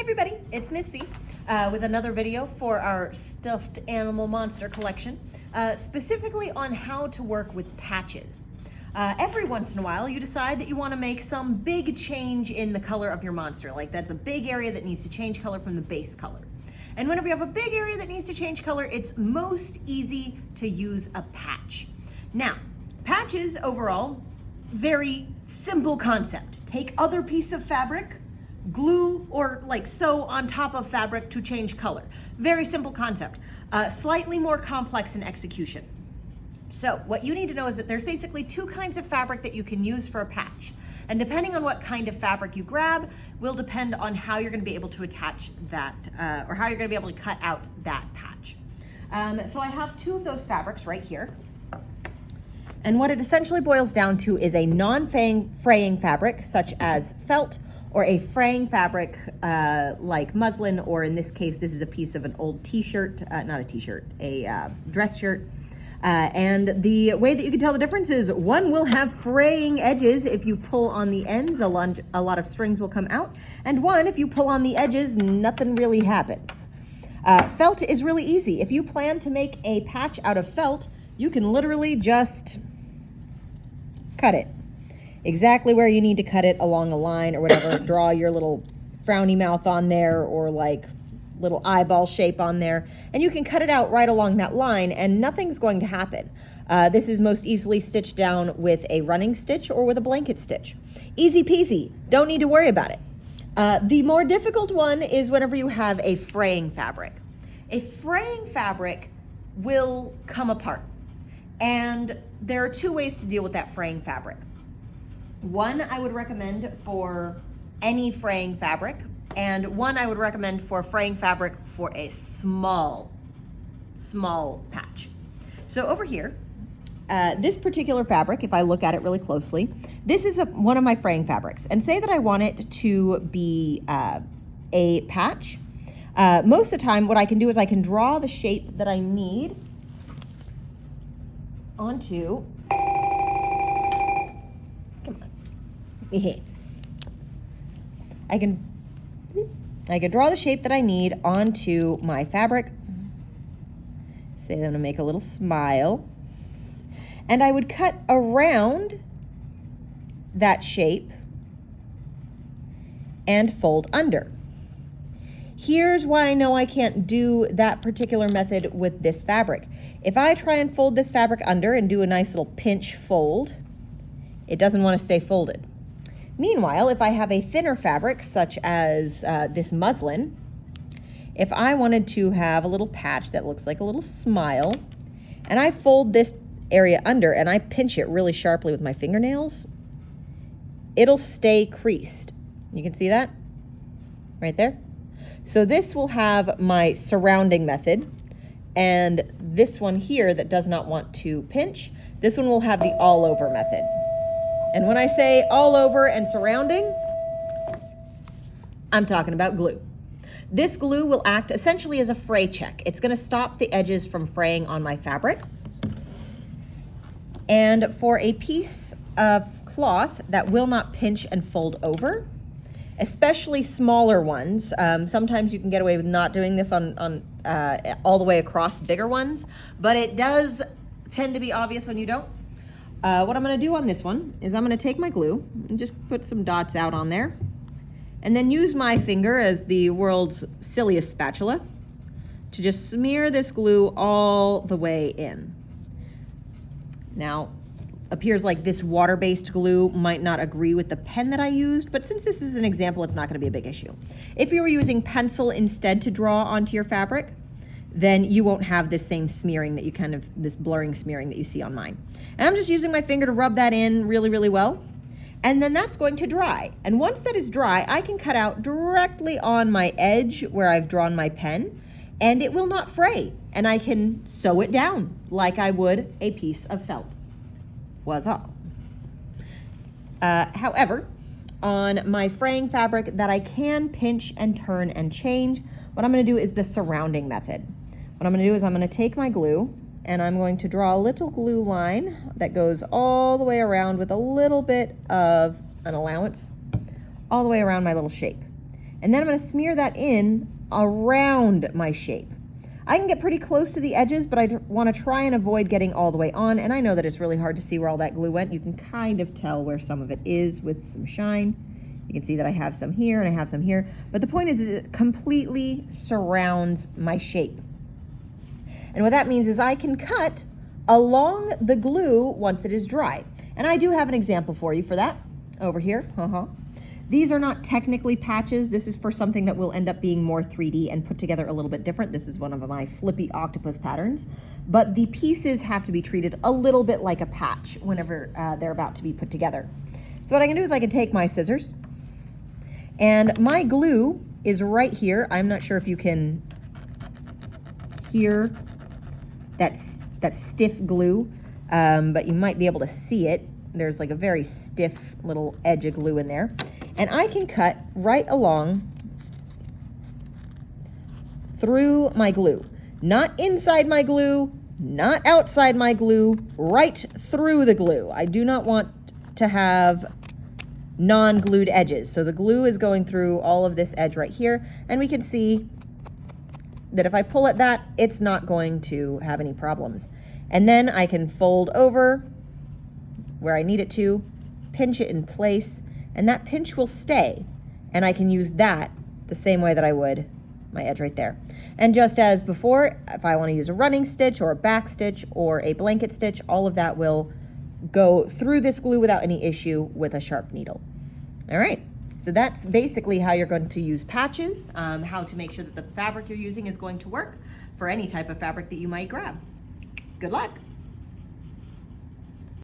everybody, it's Misty with another video for our stuffed animal monster collection, specifically on how to work with patches. Every once in a while you decide that you want to make some big change in the color of your monster, like that's a big area that needs to change color from the base color. And whenever you have a big area that needs to change color, it's most easy to use a patch. Now, patches overall, very simple concept. Take other piece of fabric, glue or like sew on top of fabric to change color. Very simple concept, slightly more complex in execution. So what you need to know is that there's basically two kinds of fabric that you can use for a patch. And depending on what kind of fabric you grab will depend on how you're gonna be able to attach that, or how you're gonna be able to cut out that patch. So I have two of those fabrics right here. And what it essentially boils down to is a non-fraying fabric, such as felt, or a fraying fabric like muslin, or in this case, this is a piece of an old t-shirt, not a t-shirt, a dress shirt. And the way that you can tell the difference is one will have fraying edges. If you pull on the ends, a lot of strings will come out. And one, if you pull on the edges, nothing really happens. Felt is really easy. If you plan to make a patch out of felt, you can literally just cut it exactly where you need to cut it along a line or whatever. Draw your little frowny mouth on there, or like little eyeball shape on there, and you can cut it out right along that line and nothing's going to happen. This is most easily stitched down with a running stitch or with a blanket stitch. Easy peasy, don't need to worry about it. The more difficult one is whenever you have a fraying fabric. A fraying fabric will come apart, and there are two ways to deal with that fraying fabric. One I would recommend for any fraying fabric, and one I would recommend for fraying fabric for a small patch. So over here, this particular fabric, if I look at it really closely, this is one of my fraying fabrics. And say that I want it to be a patch. Most of the time, what I can do is I can draw the shape that I need onto, come on, I can draw the shape that I need onto my fabric. Say that I'm gonna make a little smile. And I would cut around that shape and fold under. Here's why I know I can't do that particular method with this fabric. If I try and fold this fabric under and do a nice little pinch fold, it doesn't want to stay folded. Meanwhile, if I have a thinner fabric, such as this muslin, if I wanted to have a little patch that looks like a little smile, and I fold this area under and I pinch it really sharply with my fingernails, it'll stay creased. You can see that right there? So this will have my surrounding method, and this one here that does not want to pinch, this one will have the all over method. And when I say all over and surrounding, I'm talking about glue. This glue will act essentially as a fray check. It's gonna stop the edges from fraying on my fabric. And for a piece of cloth that will not pinch and fold over, especially smaller ones, sometimes you can get away with not doing this on all the way across bigger ones, but it does tend to be obvious when you don't. What I'm gonna do on this one is I'm gonna take my glue and just put some dots out on there, and then use my finger as the world's silliest spatula to just smear this glue all the way in. Now, appears like this water-based glue might not agree with the pen that I used, but since this is an example, it's not gonna be a big issue. If you were using pencil instead to draw onto your fabric, then you won't have this same smearing that you this blurring smearing that you see on mine. And I'm just using my finger to rub that in really, really well. And then that's going to dry. And once that is dry, I can cut out directly on my edge where I've drawn my pen, and it will not fray. And I can sew it down like I would a piece of felt. Was all. However, on my fraying fabric that I can pinch and turn and change, what I'm gonna do is the surrounding method. What I'm gonna do is I'm gonna take my glue and I'm going to draw a little glue line that goes all the way around with a little bit of an allowance, all the way around my little shape. And then I'm going to smear that in around my shape. I can get pretty close to the edges, but I want to try and avoid getting all the way on. And I know that it's really hard to see where all that glue went. You can kind of tell where some of it is with some shine. You can see that I have some here and I have some here. But the point is it completely surrounds my shape. And what that means is I can cut along the glue once it is dry. And I do have an example for you for that over here. These are not technically patches. This is for something that will end up being more 3D and put together a little bit different. This is one of my flippy octopus patterns, but the pieces have to be treated a little bit like a patch whenever they're about to be put together. So what I can do is I can take my scissors, and my glue is right here. I'm not sure if you can hear that stiff glue, but you might be able to see it. There's like a very stiff little edge of glue in there. And I can cut right along through my glue. Not inside my glue, not outside my glue, right through the glue. I do not want to have non-glued edges. So the glue is going through all of this edge right here, and we can see that if I pull at that, it's not going to have any problems. And then I can fold over where I need it to, pinch it in place, and that pinch will stay. And I can use that the same way that I would my edge right there. And just as before, if I want to use a running stitch or a back stitch or a blanket stitch, all of that will go through this glue without any issue with a sharp needle. All right, so that's basically how you're going to use patches, how to make sure that the fabric you're using is going to work for any type of fabric that you might grab. Good luck.